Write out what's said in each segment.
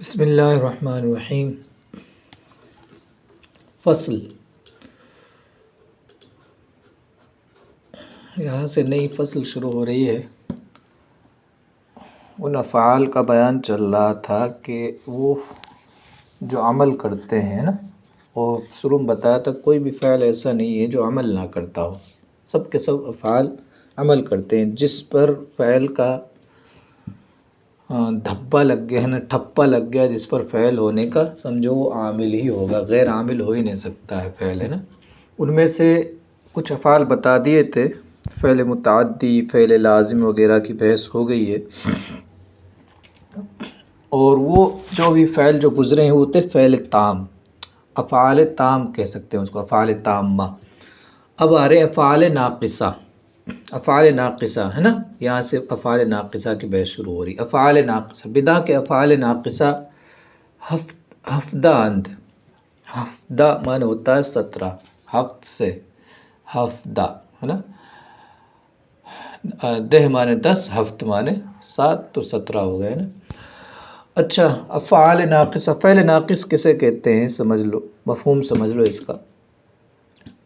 بسم اللہ الرحمن الرحیم۔ فصل، یہاں سے نئی فصل شروع ہو رہی ہے۔ ان افعال کا بیان چل رہا تھا کہ وہ جو عمل کرتے ہیں نا، اور شروع میں بتایا تھا کوئی بھی فعل ایسا نہیں ہے جو عمل نہ کرتا ہو، سب کے سب افعال عمل کرتے ہیں۔ جس پر فعل کا دھبا لگ گیا ہے نا، ٹھپا لگ گیا جس پر فعل ہونے کا، سمجھو وہ عامل ہی ہوگا، غیر عامل ہو ہی نہیں سکتا ہے فعل، ہے نا۔ ان میں سے کچھ افعال بتا دیے تھے، فعل متعدی، فعل لازم وغیرہ کی بحث ہو گئی ہے، اور وہ جو بھی فعل جو گزرے ہیں وہ تھے فعل تام، افعال تام کہہ سکتے ہیں اس کو، افعال تامہ۔ اب آ رہے افعال ناقصہ، افعال ناقصہ ہے نا، یہاں سے افعال ناقصہ کی بحث شروع ہو رہی۔ افعال ناقصہ، بدا کے افعال ناقصہ ہفتہ اند، ہفتہ معنی ہوتا ہے 17، ہفت سے ہفتہ ہے نا، دہ معنی 10، ہفت معنی 7، تو 17 ہو گئے نا۔ اچھا، افعال ناقصہ، فعل ناقص کسے کہتے ہیں سمجھ لو، مفہوم سمجھ لو اس کا۔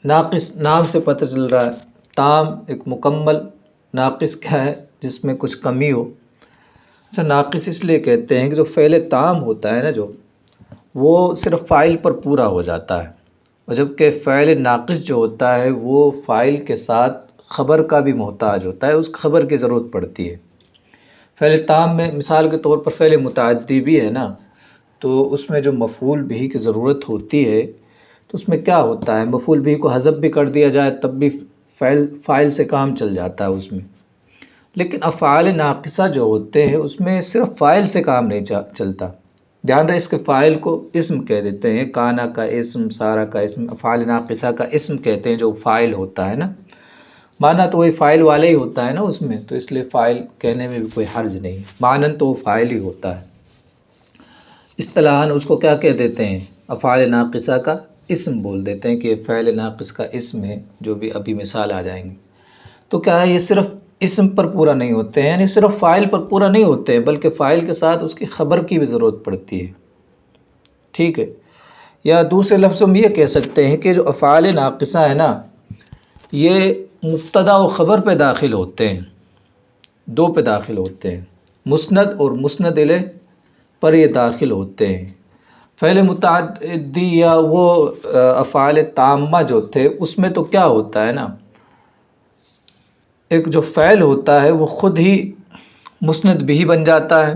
ناقص نام سے پتہ چل رہا ہے، تام ایک مکمل، ناقص کیا ہے جس میں کچھ کمی ہو۔ اچھا، ناقص اس لیے کہتے ہیں کہ جو فعل تام ہوتا ہے نا، جو وہ صرف فاعل پر پورا ہو جاتا ہے، اور جبکہ فعل ناقص جو ہوتا ہے وہ فاعل کے ساتھ خبر کا بھی محتاج ہوتا ہے، اس خبر کی ضرورت پڑتی ہے۔ فعل تام میں مثال کے طور پر فعل متعدی بھی ہے نا، تو اس میں جو مفعول بھی کی ضرورت ہوتی ہے، تو اس میں کیا ہوتا ہے، مفعول بھی کو حذف بھی کر دیا جائے تب بھی فاعل سے کام چل جاتا ہے اس میں۔ لیکن افعال ناقصہ جو ہوتے ہیں اس میں صرف فاعل سے کام نہیں چلتا، دھیان رہے، اس کے فاعل کو اسم کہہ دیتے ہیں، کانا کا اسم، سارا کا اسم، افعال ناقصہ کا اسم کہتے ہیں جو فاعل ہوتا ہے نا، معنی تو وہی فاعل والا ہی ہوتا ہے نا اس میں، تو اس لیے فاعل کہنے میں بھی کوئی حرج نہیں، معنن تو وہ فاعل ہی ہوتا ہے۔ اصطلاحاً اس کو کیا کہہ دیتے ہیں، افعال ناقصہ کا اسم بول دیتے ہیں کہ یہ فعل ناقص کا اسم ہے، جو بھی ابھی مثال آ جائیں گے۔ تو کیا ہے، یہ صرف اسم پر پورا نہیں ہوتے ہیں، یعنی صرف فاعل پر پورا نہیں ہوتے ہیں، بلکہ فاعل کے ساتھ اس کی خبر کی بھی ضرورت پڑتی ہے، ٹھیک ہے۔ یا دوسرے لفظوں میں یہ کہہ سکتے ہیں کہ جو افعال ناقصہ ہے نا، یہ مبتدا و خبر پہ داخل ہوتے ہیں، دو پہ داخل ہوتے ہیں، مسند اور مسند الیہ پر یہ داخل ہوتے ہیں۔ فعل متعدی یا وہ افعال تامہ جو تھے، اس میں تو کیا ہوتا ہے نا، ایک جو فعل ہوتا ہے وہ خود ہی مسند بھی بن جاتا ہے،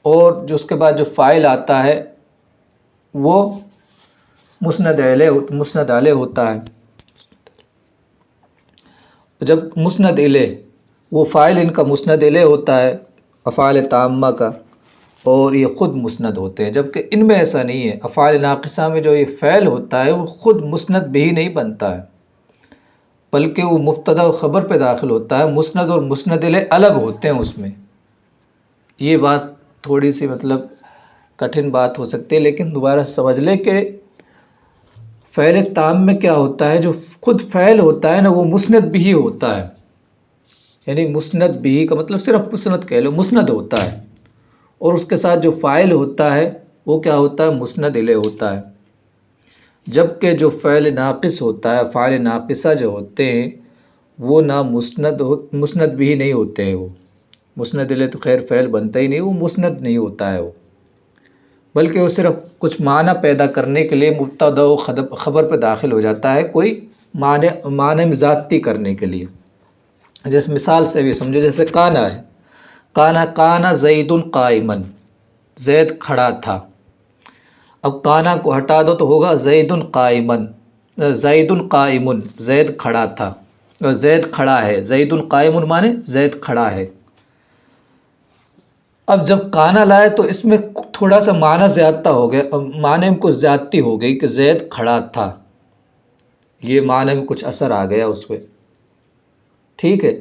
اور جو اس کے بعد جو فاعل آتا ہے وہ مسند علیہ ہوتا ہے۔ جب مسند الیہ، وہ فاعل ان کا مسند الیہ ہوتا ہے افعال تامہ کا، اور یہ خود مسند ہوتے ہیں، جبکہ ان میں ایسا نہیں ہے۔ افعال ناقصہ میں جو یہ فعل ہوتا ہے وہ خود مسند بھی نہیں بنتا ہے، بلکہ وہ مبتدا و خبر پہ داخل ہوتا ہے، مسند اور مسند الیہ الگ ہوتے ہیں اس میں۔ یہ بات تھوڑی سی مطلب کٹھن بات ہو سکتی ہے، لیکن دوبارہ سمجھ لیں کہ فعل تام میں کیا ہوتا ہے، جو خود فعل ہوتا ہے نا وہ مسند بھی ہوتا ہے، یعنی مسند بھی کا مطلب صرف مسند کہہ لو، مسند ہوتا ہے، اور اس کے ساتھ جو فاعل ہوتا ہے وہ کیا ہوتا ہے، مسند الیہ ہوتا ہے۔ جبکہ جو فعل ناقص ہوتا ہے، افعال ناقصہ جو ہوتے ہیں وہ نہ مسند بھی نہیں ہوتے ہیں، وہ مسند الیہ تو خیر فعل بنتا ہی نہیں، وہ مسند نہیں ہوتا ہے وہ، بلکہ وہ صرف کچھ معنی پیدا کرنے کے لیے مبتدا و خبر پہ داخل ہو جاتا ہے، کوئی معنی میں زیادتی کرنے کے لیے۔ جیسے مثال سے بھی سمجھو، جیسے کانا ہے، کانا زید قائما، زید کھڑا تھا۔ اب کانا کو ہٹا دو تو ہوگا زید قائما، زید قائم، زید کھڑا تھا، زید کھڑا ہے، زید قائم مانے زید کھڑا ہے۔ اب جب کانا لائے تو اس میں تھوڑا سا معنی زیادہ ہو گیا، معنی میں کچھ زیادتی ہو گئی کہ زید کھڑا تھا، یہ معنی میں کچھ اثر آ گیا اس پہ، ٹھیک ہے۔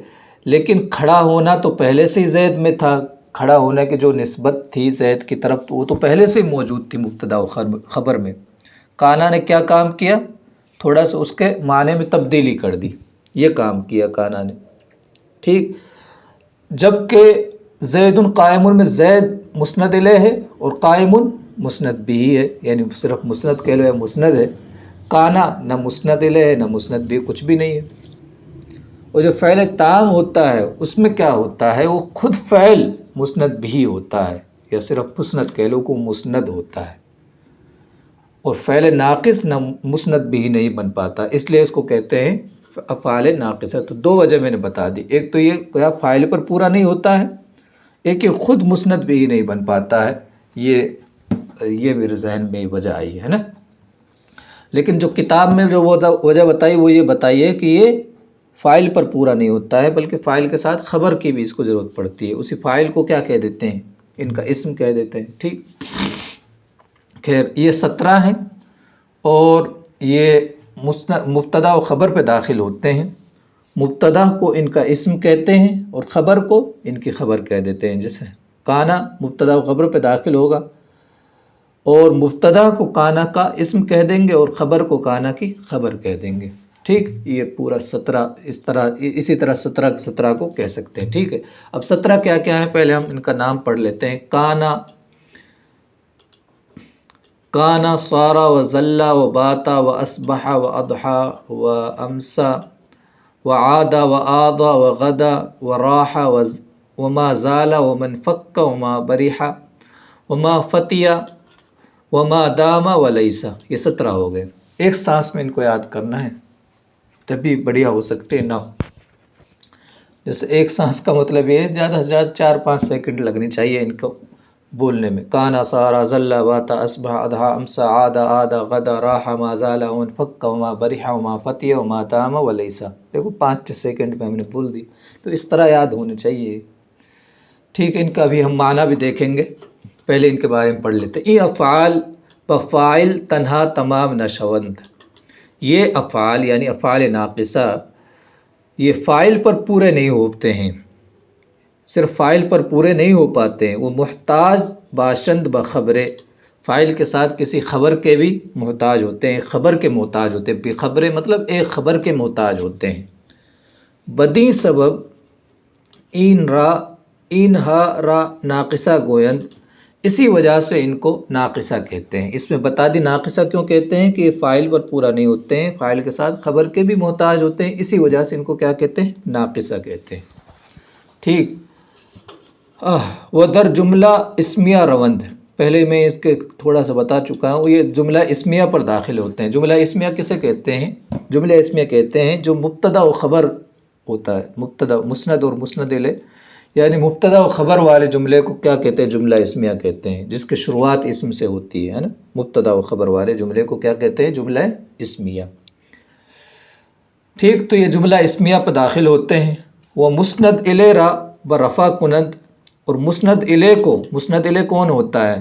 لیکن کھڑا ہونا تو پہلے سے ہی زید میں تھا، کھڑا ہونے کی جو نسبت تھی زید کی طرف وہ تو پہلے سے ہی موجود تھی مبتدا و خبر میں۔ کانا نے کیا کام کیا، تھوڑا سا اس کے معنی میں تبدیلی کر دی، یہ کام کیا کانا نے، ٹھیک۔ جبکہ زید قائم میں زید مسند الیہ ہے اور قائمن مسند بھی ہے، یعنی صرف مسند کہہ لو یا مسند ہے۔ کانا نہ مسند الیہ ہے نہ مسند بھی، کچھ بھی نہیں ہے۔ اور جو فعل تام ہوتا ہے اس میں کیا ہوتا ہے، وہ خود فعل مسند بھی ہوتا ہے، یا صرف مسند کہہ لو کو مسند ہوتا ہے، اور فعل ناقص نہ مسند بھی نہیں بن پاتا، اس لیے اس کو کہتے ہیں افعال ناقصہ۔ تو دو وجہ میں نے بتا دی، ایک تو یہ کیا فاعل پر پورا نہیں ہوتا ہے، ایک یہ خود مسند بھی نہیں بن پاتا ہے، یہ میرے ذہن میں وجہ آئی ہے نا۔ لیکن جو کتاب میں جو وجہ بتائی وہ یہ بتائیے کہ یہ فاعل پر پورا نہیں ہوتا ہے، بلکہ فاعل کے ساتھ خبر کی بھی اس کو ضرورت پڑتی ہے، اسی فاعل کو کیا کہہ دیتے ہیں، ان کا اسم کہہ دیتے ہیں، ٹھیک۔ خیر یہ 17 ہیں، اور یہ مبتدا و خبر پہ داخل ہوتے ہیں۔ مبتدا کو ان کا اسم کہتے ہیں اور خبر کو ان کی خبر کہہ دیتے ہیں، جیسے کانا مبتدا و خبر پہ داخل ہوگا، اور مبتدا کو کانا کا اسم کہہ دیں گے اور خبر کو کانا کی خبر کہہ دیں گے، ٹھیک۔ یہ پورا 17 اسی طرح 17 کو کہہ سکتے ہیں، ٹھیک ہے۔ اب 17 کیا کیا ہے، پہلے ہم ان کا نام پڑھ لیتے ہیں۔ کانا صارا و ذلا و باتا و اصبح و اضحا و امسا و عادا و آضا و غدا و راحا و ما زالا و من فک و ما بریحا و ما فتیا و ما داما و لیسا۔ یہ 17 ہو گئے، ایک سانس میں ان کو یاد کرنا ہے جب بھی بڑھیا ہو سکتے نہ ہو۔ جیسے ایک سانس کا مطلب یہ ہے زیادہ سے زیادہ 4-5 سیکنڈ لگنی چاہیے ان کو بولنے میں۔ کانا صارا ذلا باتا اصبح اضحا امسا عادا آدا غدا راحا ما زالا و من فک و ما بریحا و ما فتیا و ما داما و لیسا۔ دیکھو 5 سیکنڈ میں ہم نے بول دی، تو اس طرح یاد ہونے چاہیے، ٹھیک۔ ان کا بھی ہم معنی بھی دیکھیں گے، پہلے ان کے بارے میں پڑھ لیتے ہیں۔ یہ افعال بفاعل تنہا تمام نشوند، یہ افعال یعنی افعال ناقصہ یہ فاعل پر پورے نہیں ہوتے ہیں، صرف فاعل پر پورے نہیں ہو پاتے ہیں، وہ محتاج باشند بخبر، فاعل کے ساتھ کسی خبر کے بھی محتاج ہوتے ہیں، خبر کے محتاج ہوتے ہیں، بخبر مطلب ایک خبر کے محتاج ہوتے ہیں۔ بدی سبب این ہا را ناقصہ گویند، اسی وجہ سے ان کو ناقصہ کہتے ہیں۔ اس میں بتا دی ناقصہ کیوں کہتے ہیں کہ یہ فاعل پر پورا نہیں ہوتے ہیں، فاعل کے ساتھ خبر کے بھی محتاج ہوتے ہیں، اسی وجہ سے ان کو کیا کہتے ہیں، ناقصہ کہتے ہیں، ٹھیک۔ وہ در جملہ اسمیہ روند، پہلے میں اس کے تھوڑا سا بتا چکا ہوں، یہ جملہ اسمیہ پر داخل ہوتے ہیں۔ جملہ اسمیہ کسے کہتے ہیں، جملہ اسمیہ کہتے ہیں جو مبتدا و خبر ہوتا ہے، مبتدا مسند اور مسند الیہ، یعنی مبتدا و خبر والے جملے کو کیا کہتے ہیں، جملہ اسمیہ کہتے ہیں، جس کی شروعات اسم سے ہوتی ہے نا۔ مبتدا و خبر والے جملے کو کیا کہتے ہیں، جملہ اسمیہ، ٹھیک۔ تو یہ جملہ اسمیہ پر داخل ہوتے ہیں۔ وہ مسند الیہ را برفع کنند، اور مسند الیہ کون ہوتا ہے،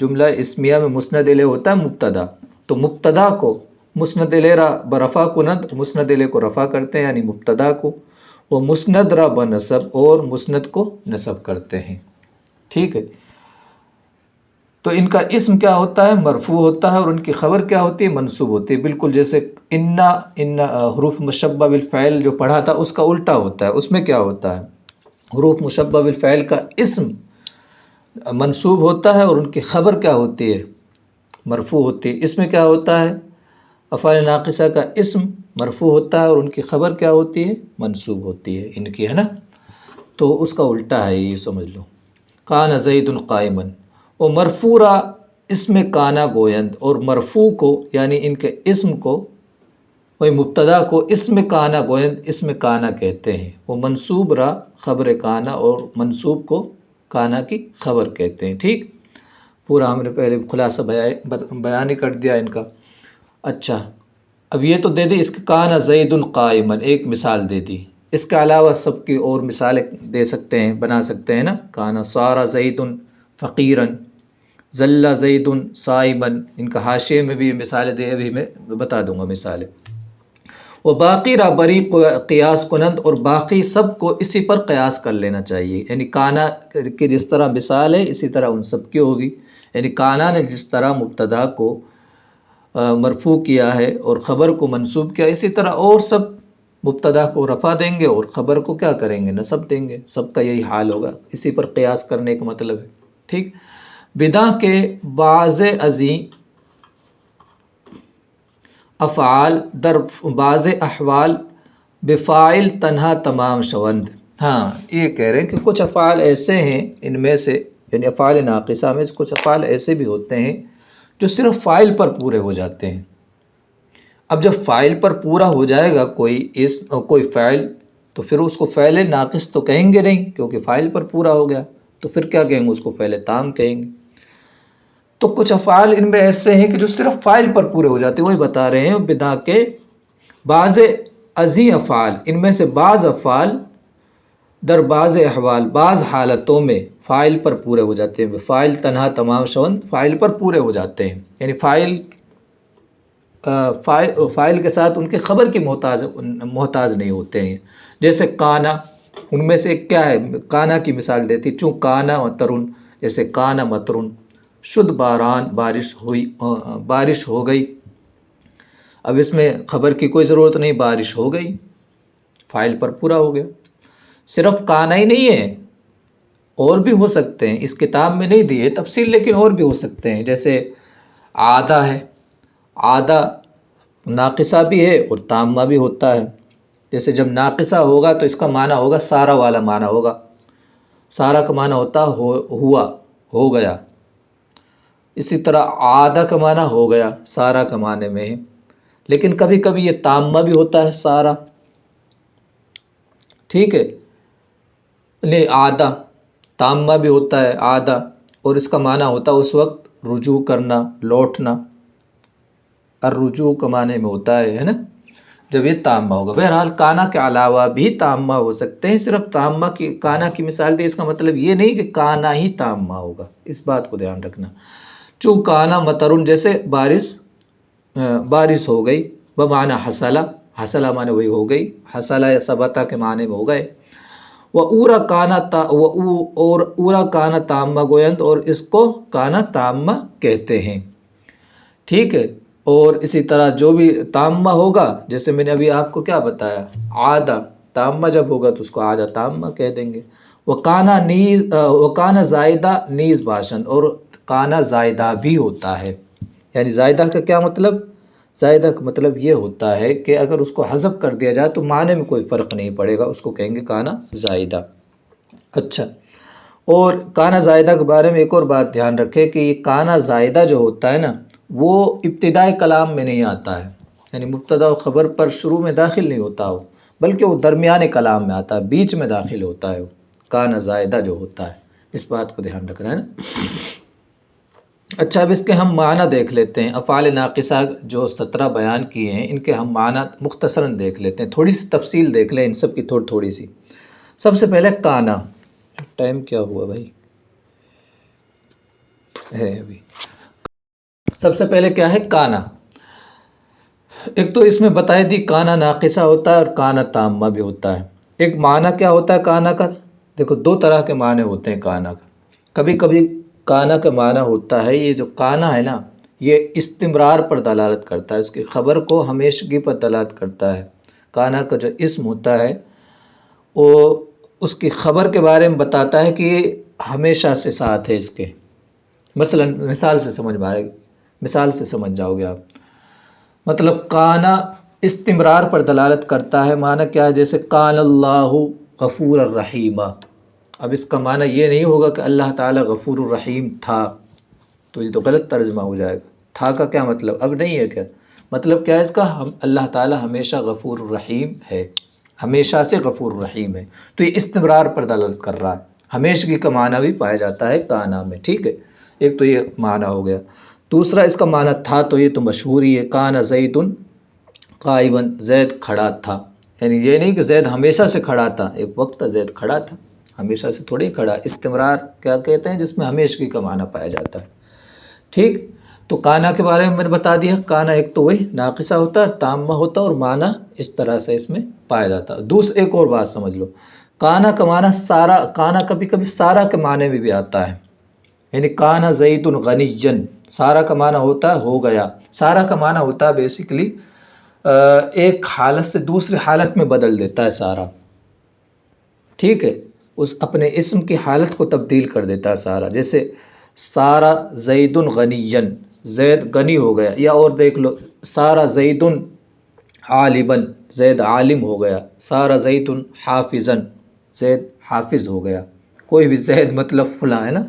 جملہ اسمیہ میں مسند الیہ ہوتا ہے مبتدا، تو مبتدا کو مسند الیہ را برفع کنند، مسند الیہ کو رفع کرتے ہیں یعنی مبتدا کو، وہ مسند را بنصب، اور مسند کو نصب کرتے ہیں، ٹھیک ہے۔ تو ان کا اسم کیا ہوتا ہے، مرفوع ہوتا ہے، اور ان کی خبر کیا ہوتی ہے، منصوب ہوتی ہے، بالکل جیسے ان حروف مشبہ بالفعل جو پڑھا تھا اس کا الٹا ہوتا ہے۔ اس میں کیا ہوتا ہے، حروف مشبہ بالفعل کا اسم منصوب ہوتا ہے اور ان کی خبر کیا ہوتی ہے، مرفوع ہوتی ہے۔ اس میں کیا ہوتا ہے، افعال ناقصہ کا اسم مرفوع ہوتا ہے اور ان کی خبر کیا ہوتی ہے، منصوب ہوتی ہے ان کی، ہے نا۔ تو اس کا الٹا ہے، یہ سمجھ لو۔ کان زید قائما، اور مرفوع را اسم کانا گویند، اور مرفوع کو یعنی ان کے اسم کو، وہی مبتدا کو اسم کانا گویند، اسم کانا کہتے ہیں، وہ منصوب را خبر کانا، اور منصوب کو کانا کی خبر کہتے ہیں، ٹھیک۔ پورا ہم نے پہلے خلاصہ بیان ہی کر دیا ان کا۔ اچھا اب یہ تو دے دی اس کے کانا زید قائما، ایک مثال دے دی، اس کے علاوہ سب کی اور مثالیں دے سکتے ہیں، بنا سکتے ہیں نا۔ کانا صار زید فقیرا، ذل زید صائما، ان کا حاشیے میں بھی مثالیں دے، ابھی میں بتا دوں گا مثالیں۔ وہ باقی را بری قیاس کنند، اور باقی سب کو اسی پر قیاس کر لینا چاہیے، یعنی کانا کی جس طرح مثال ہے اسی طرح ان سب کی ہوگی، یعنی کانا نے جس طرح مبتدا کو مرفوع کیا ہے اور خبر کو منصوب کیا، اسی طرح اور سب مبتدا کو رفع دیں گے اور خبر کو کیا کریں گے؟ نصب دیں گے. سب کا یہی حال ہوگا، اسی پر قیاس کرنے کا مطلب ہے. ٹھیک. بدا کے بعض ازیں افعال در بعض احوال بفاعل تنہا تمام شوند. ہاں یہ کہہ رہے ہیں کہ کچھ افعال ایسے ہیں ان میں سے، یعنی افعال ناقصہ میں سے کچھ افعال ایسے بھی ہوتے ہیں جو صرف فاعل پر پورے ہو جاتے ہیں. اب جب فاعل پر پورا ہو جائے گا کوئی فعل، تو پھر اس کو فعل ناقص تو کہیں گے نہیں، کیونکہ فاعل پر پورا ہو گیا، تو پھر کیا کہیں گے؟ اس کو فعل تام کہیں گے. تو کچھ افعال ان میں ایسے ہیں کہ جو صرف فاعل پر پورے ہو جاتے ہیں، وہی بتا رہے ہیں بدا کے بعض ازیں افعال، ان میں سے بعض افعال در بعض احوال بعض حالتوں میں فاعل پر پورے ہو جاتے ہیں. فاعل تنہا تمام شوند، فاعل پر پورے ہو جاتے ہیں، یعنی فاعل کے ساتھ ان کے خبر کی محتاج نہیں ہوتے ہیں. جیسے کانا، ان میں سے ایک کیا ہے؟ کانا کی مثال دیتی، چوں کانا مطرن، جیسے کانا مطرن، شد باران، بارش ہو گئی. اب اس میں خبر کی کوئی ضرورت نہیں، بارش ہو گئی، فاعل پر پورا ہو گیا. صرف کانا ہی نہیں ہے، اور بھی ہو سکتے ہیں، اس کتاب میں نہیں دی ہے تفصیل، لیکن اور بھی ہو سکتے ہیں. جیسے عادہ ہے، عادہ ناقصہ بھی ہے اور تامہ بھی ہوتا ہے. جیسے جب ناقصہ ہوگا تو اس کا معنی ہوگا سارا والا معنی ہوگا. سارا کا معنی ہوتا ہوا، ہو گیا. اسی طرح عادہ کا معنی ہو گیا، سارا کا معنی میں ہے. لیکن کبھی کبھی یہ تامہ بھی ہوتا ہے سارا. ٹھیک ہے، نہیں عادہ تامہ بھی ہوتا ہے عادہ، اور اس کا معنی ہوتا ہے اس وقت رجوع کرنا، لوٹنا. الرجوع کا معنی میں ہوتا ہے نا، جب یہ تامہ ہوگا. بہرحال کانا کے علاوہ بھی تامہ ہو سکتے ہیں. صرف تامہ کی کانا کی مثال دی، اس کا مطلب یہ نہیں کہ کانا ہی تامہ ہوگا، اس بات کو دھیان رکھنا. چوں کانا مطرن، جیسے بارش ہو گئی، بمعنی حصلہ، حصلہ معنی وہی ہو گئی، حصلہ یا ثبتا کے معنی میں ہو گئے. اور اورا کانا تامہ گویند، اور اس کو کانا تامہ کہتے ہیں. ٹھیک ہے. اور اسی طرح جو بھی تامہ ہوگا، جیسے میں نے ابھی آپ کو کیا بتایا، عادہ تامہ جب ہوگا تو اس کو عادہ تامہ کہہ دیں گے. وکانا زائدہ نیز باشن، اور کانا زائدہ بھی ہوتا ہے. یعنی زائدہ کا کیا مطلب؟ زائدہ کا مطلب یہ ہوتا ہے کہ اگر اس کو حذف کر دیا جائے تو معنی میں کوئی فرق نہیں پڑے گا، اس کو کہیں گے کانا زائدہ. اچھا، اور کانا زائدہ کے بارے میں ایک اور بات دھیان رکھے کہ یہ کانا زائدہ جو ہوتا ہے نا، وہ ابتدائی کلام میں نہیں آتا ہے، یعنی مبتدا و خبر پر شروع میں داخل نہیں ہوتا ہو، بلکہ وہ درمیان کلام میں آتا ہے، بیچ میں داخل ہوتا ہے. وہ کانا زائدہ جو ہوتا ہے، اس بات کو دھیان رکھنا ہے نا. اچھا، اب اس کے ہم معنی دیکھ لیتے ہیں. افعال ناقصہ جو 17 بیان کیے ہیں، ان کے ہم معنی مختصراً دیکھ لیتے ہیں، تھوڑی سی تفصیل دیکھ لیں ان سب کی، تھوڑی سی. سب سے پہلے کانا. ٹائم کیا ہوا بھائی؟ ہے ابھی. سب سے پہلے کیا ہے؟ کانا. ایک تو اس میں بتائی دی کانا ناقصہ ہوتا ہے اور کانا تامہ بھی ہوتا ہے. ایک معنی کیا ہوتا ہے کانا کا؟ دیکھو، 2 طرح کے معنی ہوتے ہیں کانا کا. کبھی کبھی کانا کا معنی ہوتا ہے، یہ جو کانا ہے نا، یہ استمرار پر دلالت کرتا ہے، اس کی خبر کو ہمیشگی پر دلالت کرتا ہے. کانا کا جو اسم ہوتا ہے وہ اس کی خبر کے بارے میں بتاتا ہے کہ یہ ہمیشہ سے ساتھ ہے اس کے. مثلا مثال سے سمجھ جاؤ گے آپ. مطلب کانا استمرار پر دلالت کرتا ہے. معنی کیا ہے؟ جیسے کان اللہ غفور الرحیم. اب اس کا معنی یہ نہیں ہوگا کہ اللہ تعالیٰ غفور الرحیم تھا، تو یہ تو غلط ترجمہ ہو جائے گا. تھا کا کیا مطلب؟ اب نہیں ہے. کیا مطلب کیا ہے اس کا؟ اللہ تعالیٰ ہمیشہ غفور الرحیم ہے، ہمیشہ سے غفور الرحیم ہے. تو یہ استمرار پر دلالت کر رہا ہے. ہمیشگی کا معنی بھی پایا جاتا ہے کانا میں. ٹھیک ہے، ایک تو یہ معنی ہو گیا. دوسرا اس کا معنی تھا، تو یہ تو مشہور ہی ہے، کان زید قائما، زید کھڑا تھا. یعنی یہ نہیں کہ زید ہمیشہ سے کھڑا تھا، ایک وقت تھا زید کھڑا تھا، ہمیشہ سے تھوڑی کھڑا. استمرار کیا کہتے ہیں؟ جس میں ہمیشگی کا معنی پایا جاتا ہے. ٹھیک. تو کانا کے بارے میں نے بتا دیا. کانا ایک تو وہی ناقصہ ہوتا ہے، تامہ ہوتا ہے، اور معنی اس طرح سے اس میں پایا جاتا ہے. ایک اور بات سمجھ لو، کانا کا معنی سارا. کانا کبھی کبھی سارا کے معنی میں بھی آتا ہے. یعنی کانا زید غنیًا، سارا کا معنی ہوتا ہے ہو گیا. سارا کا معنی ہوتا ہے بیسیکلی ایک حالت سے دوسری حالت میں بدل دیتا ہے سارا، ٹھیک ہے، اس اپنے اسم کی حالت کو تبدیل کر دیتا ہے سارا، جیسے سارا زید غنیًا، زید غنی ہو گیا، یا اور دیکھ لو سارا زید عالمًا، زید عالم ہو گیا، سارا زید حافظً، زید حافظ ہو گیا، کوئی بھی زید مطلب فلاں ہے نا،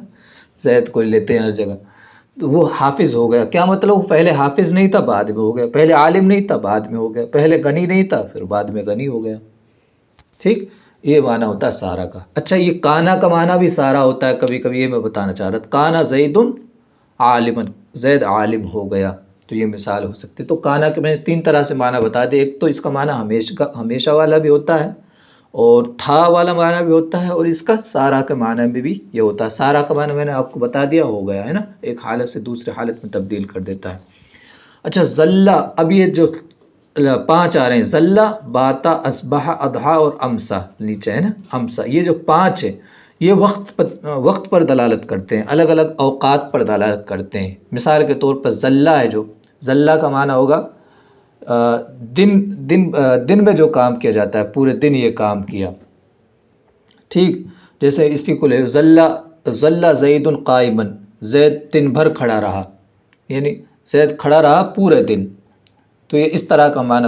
زید کوئی لیتے ہیں ہر جگہ، تو وہ حافظ ہو گیا، کیا مطلب وہ پہلے حافظ نہیں تھا بعد میں ہو گیا، پہلے عالم نہیں تھا بعد میں ہو گیا، پہلے غنی نہیں تھا پھر بعد میں غنی ہو گیا، ٹھیک، یہ معنی ہوتا ہے سارا کا۔ اچھا یہ کانا کا معنی بھی سارا ہوتا ہے کبھی کبھی، یہ میں بتانا چاہ رہا تھا، کانا زید عالمًا، زید عالم ہو گیا، تو یہ مثال ہو سکتی ہے۔ تو کانا کے میں نے تین طرح سے معنی بتا دیا، ایک تو اس کا معنی ہمیشہ والا بھی ہوتا ہے، اور تھا والا معنی بھی ہوتا ہے، اور اس کا سارا کا معنی میں بھی یہ ہوتا ہے۔ سارا کا معنی میں نے آپ کو بتا دیا، ہو گیا ہے نا، ایک حالت سے دوسرے حالت میں تبدیل کر دیتا ہے۔ اچھا زلہ، اب یہ جو پانچ آ رہے ہیں، زلہ، باتا، اصبح، اضحیٰ اور امسا، نیچے ہے نا امسا، یہ جو پانچ ہے یہ وقت پر دلالت کرتے ہیں، الگ الگ اوقات پر دلالت کرتے ہیں۔ مثال کے طور پر زلہ ہے، جو زلہ کا معنی ہوگا دن میں جو کام کیا جاتا ہے، پورے دن یہ کام کیا، ٹھیک، جیسے اسی کو لے زلہ زید قائمًا، زید دن بھر کھڑا رہا، یعنی زید کھڑا رہا پورے دن، تو یہ اس طرح کا معنی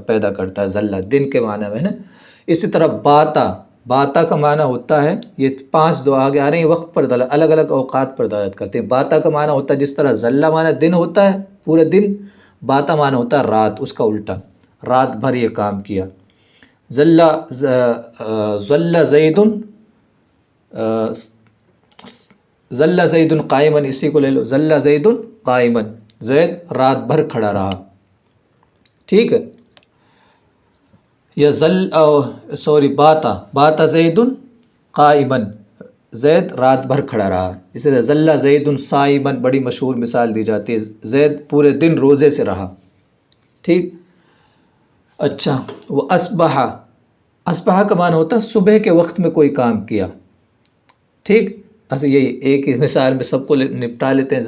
پیدا کرتا ہے زلہ، دن کے معنی میں نا۔ اسی طرح باتا کا معنی ہوتا ہے، یہ پانچ دو آگے آ رہے ہیں، وقت پر الگ الگ اوقات پر دلالت کرتے ہیں۔ باتا کا معنی ہوتا ہے جس طرح زلہ معنی دن ہوتا ہے پورے دن، باتا معنی ہوتا ہے رات، اس کا الٹا، رات بھر یہ کام کیا۔ زلہ زید قائمًا، اسی کو لے لو، زلہ زید قائمًا، زید رات بھر کھڑا رہا، ٹھیک ہے۔ یا باتا زید قائمًا، زید رات بھر کھڑا رہا، اسی طرح زلہ زید صائمًا، بڑی مشہور مثال دی جاتی ہے، زید پورے دن روزے سے رہا، ٹھیک۔ اچھا وہ اصبح کا معنی ہوتا ہے صبح کے وقت میں کوئی کام کیا، ٹھیک، ایسے یہی ایک ہی مثال میں سب کو نپٹا لیتے ہیں۔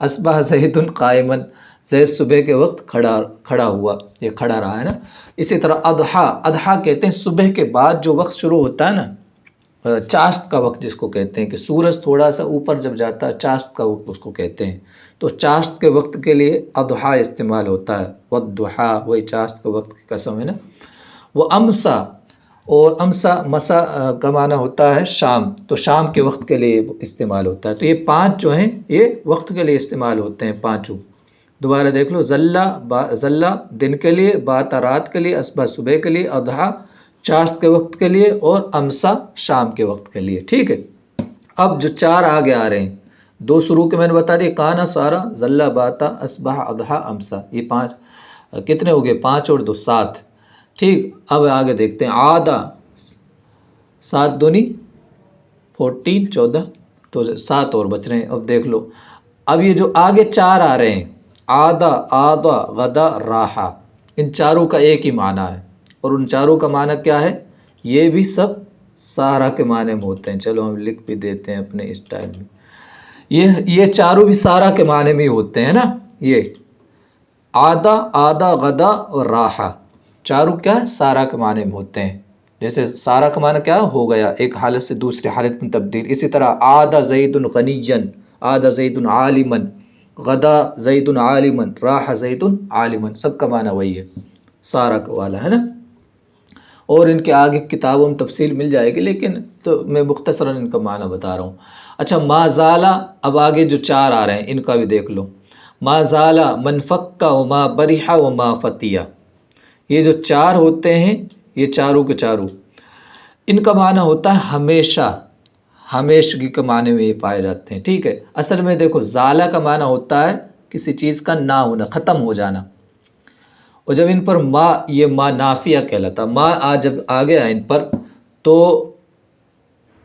اصبح زید قائمًا، زید صبح کے وقت کھڑا ہوا، یہ کھڑا رہا ہے نا۔ اسی طرح اضحیٰ کہتے ہیں صبح کے بعد جو وقت شروع ہوتا ہے نا، چاشت کا وقت جس کو کہتے ہیں، کہ سورج تھوڑا سا اوپر جب جاتا ہے، چاشت کا وقت اس کو کہتے ہیں، تو چاشت کے وقت کے لیے اضحیٰ استعمال ہوتا ہے، والضحیٰ، وہی چاشت کے وقت کی قسم ہے نا۔ وہ امسا، اور امسا مسا کا معنی ہوتا ہے شام، تو شام کے وقت کے لیے استعمال ہوتا ہے۔ تو یہ پانچ جو ہیں یہ وقت کے لیے استعمال ہوتے ہیں پانچوں، دوبارہ دیکھ لو، زلہ دن کے لیے، باتا رات کے لیے، اصبح صبح کے لیے، اضحیٰ چاشت کے وقت کے لیے، اور امسا شام کے وقت کے لیے، ٹھیک ہے۔ اب جو چار آگے آ رہے ہیں، دو شروع کے میں نے بتا دیا، کانا، سارا، زلہ، باتا، اصبح، اضحیٰ، امسا، یہ پانچ کتنے ہو گئے؟ پانچ اور دو سات، ٹھیک۔ اب آگے دیکھتے ہیں، آدھا، سات دونی 14، 14، تو سات اور بچ رہے ہیں۔ اب دیکھ لو، اب یہ جو آگے چار آ رہے ہیں، آدھا، غدا، راحہ، ان چاروں کا ایک ہی معنی ہے، اور ان چاروں کا معنی کیا ہے؟ یہ بھی سب سارا کے معنی میں ہوتے ہیں، چلو ہم لکھ بھی دیتے ہیں اپنے اسٹائل میں، یہ چاروں بھی سارا کے معنی میں ہوتے ہیں نا، یہ آدھا، غدا اور راحہ، چاروں کیا ہے؟ سارا کے معنی میں ہوتے ہیں۔ جیسے سارا کا معنی کیا ہو گیا؟ ایک حالت سے دوسری حالت میں تبدیل۔ اسی طرح آدھا زید غنیًا، آدھا زید عالمًا، غدا زید عالمًا، راح زید عالمًا، سب کا معنی وہی ہے، سارا والا ہے نا۔ اور ان کے آگے کتابوں میں تفصیل مل جائے گی، لیکن تو میں مختصراً ان کا معنی بتا رہا ہوں۔ اچھا ما زالا، اب آگے جو چار آ رہے ہیں ان کا بھی دیکھ لو، ما زالا، من فکا، وما بریحا، وما فتیا، یہ جو چار ہوتے ہیں یہ چاروں کے چاروں، ان کا معنی ہوتا ہے ہمیشہ، ہمیشگی کے معنی میں یہ پائے جاتے ہیں، ٹھیک ہے۔ اصل میں دیکھو زالہ کا معنی ہوتا ہے کسی چیز کا نہ ہونا، ختم ہو جانا، اور جب ان پر ما، یہ ما نافیہ کہلاتا، ما جب آگے آئے ان پر تو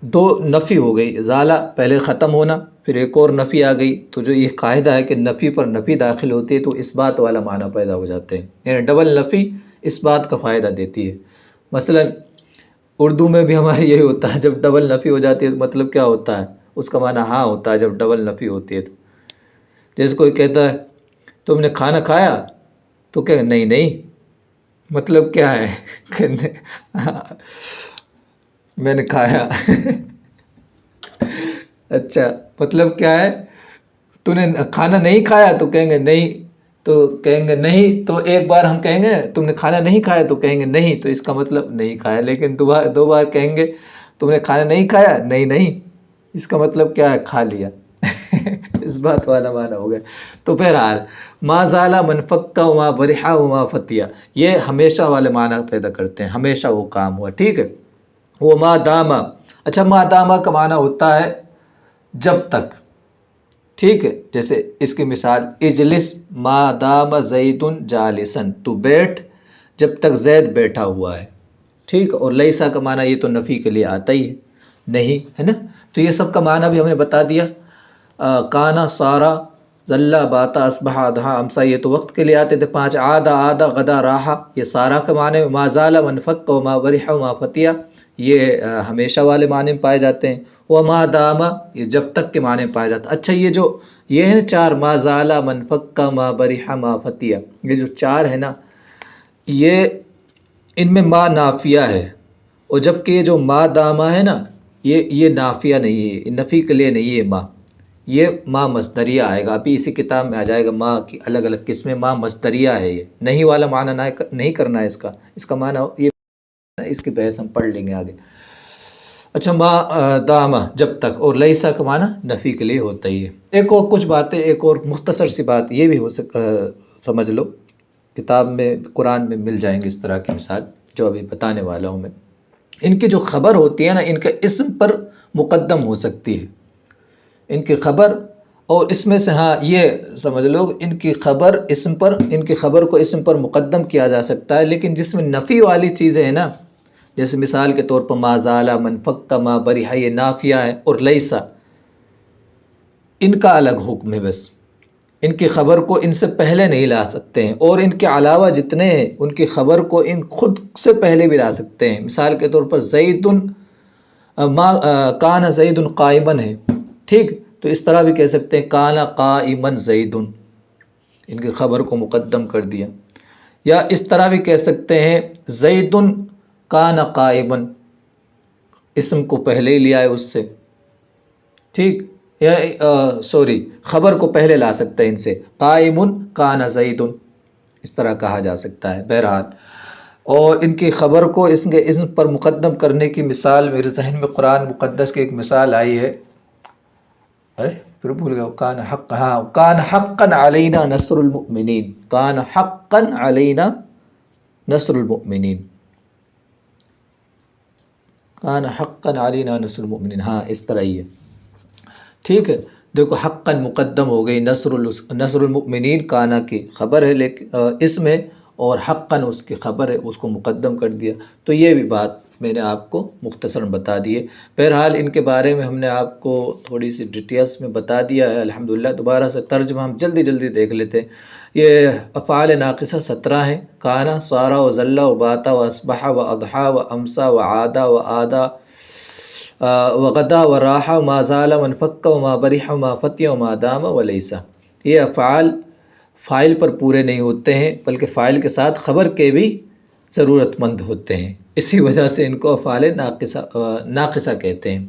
دو نفی ہو گئی، زالہ پہلے ختم ہونا، پھر ایک اور نفی آ گئی، تو جو یہ قاعدہ ہے کہ نفی پر نفی داخل ہوتی ہے تو اس بات والا معنی پیدا ہو جاتے ہیں، یعنی ڈبل نفی اس بات کا فائدہ دیتی ہے۔ مثلا اردو میں بھی ہمارے یہی ہوتا ہے، جب ڈبل نفی ہو جاتی ہے تو مطلب کیا ہوتا ہے؟ اس کا معنی ہاں ہوتا ہے، جب ڈبل نفی ہوتی ہے تو، جیسے کوئی کہتا ہے تم نے کھانا کھایا، تو کہ نہیں، مطلب کیا ہے کہ میں نے کھایا اچھا، مطلب کیا ہے؟ تو نے کھانا نہیں کھایا تو کہیں گے نہیں، تو کہیں گے نہیں، تو ایک بار ہم کہیں گے تم نے کھانا نہیں کھایا تو کہیں گے نہیں، تو اس کا مطلب نہیں کھایا، لیکن دو بار کہیں گے تم نے کھانا نہیں کھایا، نہیں نہیں، اس کا مطلب کیا ہے؟ کھا لیا اس بات والا معنی ہو گیا۔ تو بہرحال ما زالا منفقہ وما برحا وما فتیہ، یہ ہمیشہ والے معنی پیدا کرتے ہیں، ہمیشہ وہ کام ہوا، ٹھیک ہے۔ وہ ما داما، اچھا ما داما کا معنی ہوتا ہے جب تک، ٹھیک ہے، جیسے اس کی مثال اجلس ما دام زید جالسن، تو بیٹھ جب تک زید بیٹھا ہوا ہے، ٹھیک، اور لیسا کا معنی یہ تو نفی کے لیے آتا ہی ہے، نہیں، ہے نا؟ تو یہ سب کا معنی بھی ہم نے بتا دیا۔ کانا سارا ذلہ باتا اصبح اضحا امسا، یہ تو وقت کے لیے آتے تھے 5۔ آدھا آدھا غدا راحا، یہ سارا کے معنی میں۔ ما زال منفق و ما برح و ما فتیہ، یہ ہمیشہ والے معنی میں پائے جاتے ہیں۔ وہ ما داما، یہ جب تک کے معنی میں پائے جاتے ہیں۔ اچھا یہ ہے نا 4، ما زال منفق ما برح ما فتیہ، یہ جو 4 ہے نا، یہ ان میں ما نافیہ ہے، اور جبکہ یہ جو ما داما ہے نا، یہ نافیہ نہیں ہے، نفی کے لیے نہیں ہے ما، یہ ما مصدریہ آئے گا، ابھی اسی کتاب میں آ جائے گا، ما کی الگ الگ قسمیں، ما مصدریہ ہے، یہ نہیں والا معنی نہیں کرنا ہے اس کا معنی یہ، اس کی بحث ہم پڑھ لیں گے آگے۔ اچھا، ما داما جب تک، اور لیسا کا معنی نفی کے لیے ہوتا ہی ہے۔ ایک اور کچھ باتیں، ایک اور مختصر سی بات یہ بھی سمجھ لو، کتاب میں قرآن میں مل جائیں گے اس طرح کی مثال جو ابھی بتانے والا ہوں میں۔ ان کی جو خبر ہوتی ہے نا، ان کا اسم پر مقدم ہو سکتی ہے، ان کی خبر، اور اس میں سے ہاں یہ سمجھ لو ان کی خبر اسم پر، ان کی خبر کو اسم پر مقدم کیا جا سکتا ہے، لیکن جس میں نفی والی چیزیں ہیں نا، جیسے مثال کے طور پر ما زالا منفق ما برحا، یہ نافیہ ہے، اور لیسا ان کا الگ حکم ہے، بس ان کی خبر کو ان سے پہلے نہیں لا سکتے ہیں، اور ان کے علاوہ جتنے ہیں ان کی خبر کو ان خود سے پہلے بھی لا سکتے ہیں۔ مثال کے طور پر زید ما کان زید قائما ہے، ٹھیک، تو اس طرح بھی کہہ سکتے ہیں کان قائما زید، ان کی خبر کو مقدم کر دیا۔ یا اس طرح بھی کہہ سکتے ہیں زید کان قائما، اسم کو پہلے ہی لیا ہے اس سے، ٹھیک، یا سوری، خبر کو پہلے لا سکتے ہیں ان سے، قائم کان زید، اس طرح کہا جا سکتا ہے بہرحال۔ اور ان کی خبر کو اس کے اسم پر مقدم کرنے کی مثال میرے ذہن میں قرآن مقدس کی ایک مثال آئی ہے، پھر بھول گیا، کان حق، ہاں، کان حقا علینا نصر المؤمنین، کان حقا علینا نصر المؤمنین، کان حقا علینا نصر المؤمنین، ہاں اس طرح ہی ہے، ٹھیک ہے۔ دیکھو حقا مقدم ہو گئی، نصر المؤمنین کانا کی خبر ہے لیکن اس میں، اور حقا اس کی خبر ہے، اس کو مقدم کر دیا۔ تو یہ بھی بات میں نے آپ کو مختصراً بتا دی ہے۔ بہرحال ان کے بارے میں ہم نے آپ کو تھوڑی سی ڈیٹیلس میں بتا دیا ہے الحمدللہ۔ دوبارہ سے ترجمہ ہم جلدی جلدی دیکھ لیتے ہیں۔ یہ افعال ناقصہ 17 ہیں، کانا، سارا و ذلہ و باتا و اصبح و اضحا و امسا و عادا و آدا وغدا و راحا ما زال منفق و ما برح و ما فتیہ و ما دام و لیسا، یہ افعال فاعل پر پورے نہیں ہوتے ہیں بلکہ فاعل کے ساتھ خبر کے بھی ضرورت مند ہوتے ہیں، اسی وجہ سے ان کو افعال ناقصہ کہتے ہیں۔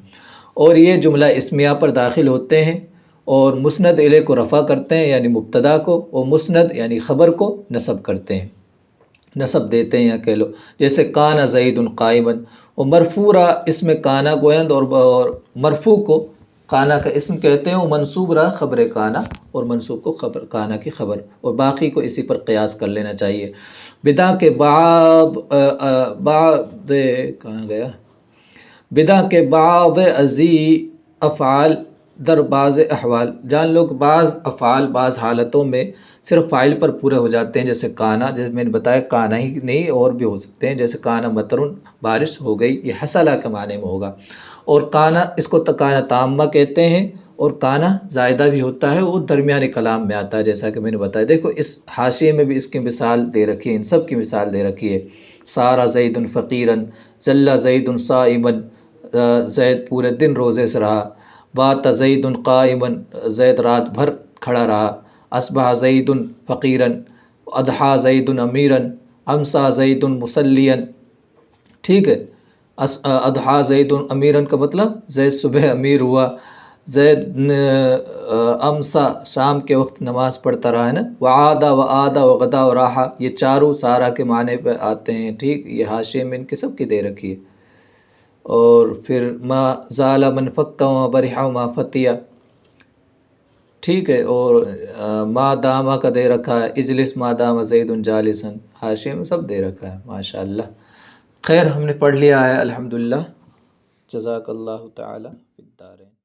اور یہ جملہ اسمیہ پر داخل ہوتے ہیں، اور مسند الیہ کو رفع کرتے ہیں یعنی مبتدا کو، اور مسند یعنی خبر کو نصب کرتے ہیں، نصب دیتے ہیں یا کہہ لو، جیسے کانا زید قائما، اور مرفوع اس میں کانا گویند، اور مرفوع کو کانا کا اسم کہتے ہیں، وہ منصوب رہا خبر کانا، اور منصوب کو خبر کانا کی خبر، اور باقی کو اسی پر قیاس کر لینا چاہیے۔ بدا کے بعد کہاں گیا، بدا کے بعض ازی افعال در بعض احوال، جان لوگ بعض افعال بعض حالتوں میں صرف فاعل پر پورے ہو جاتے ہیں، جیسے کانا، جیسے میں نے بتایا کانا ہی نہیں اور بھی ہو سکتے ہیں، جیسے کانا مطرن، بارش ہو گئی، یہ حصلہ کے معنی میں ہوگا۔ اور کانا، اس کو کانا تامہ کہتے ہیں، اور کانا زائدہ بھی ہوتا ہے، وہ درمیانی کلام میں آتا ہے، جیسا کہ میں نے بتایا۔ دیکھو اس حاشیے میں بھی اس کی مثال دے رکھی ہے، ان سب کی مثال دے رکھی ہے۔ سارا زید فقیرا، ذل زید صائما، زید پورے دن روزے سے رہا، بات زید قائما، زید رات بھر کھڑا رہا، اصبح زید فقیرا، اضحا زید امیرا، امسا زید مسلین، ٹھیک ہے، اضحیٰ زید امیرن کا مطلب زید صبح امیر ہوا، زید امسا شام کے وقت نماز پڑھتا رہا ہے نا، وعادہ و آدھا و غدا و راحہ یہ چاروں سارا کے معنی پہ آتے ہیں، ٹھیک، یہ حاشیے میں ان کے سب کی دے رکھی ہے۔ اور پھر ما زال من فکا و برحا ما فتیہ، ٹھیک ہے، اور ما دامہ کا دے رکھا ہے، اجلس ما دام زید جالسن، حاشیے میں سب دے رکھا ہے، ماشاء اللہ۔ خیر ہم نے پڑھ لیا ہے الحمدللہ، جزاک اللہ تعالی فی الدارین۔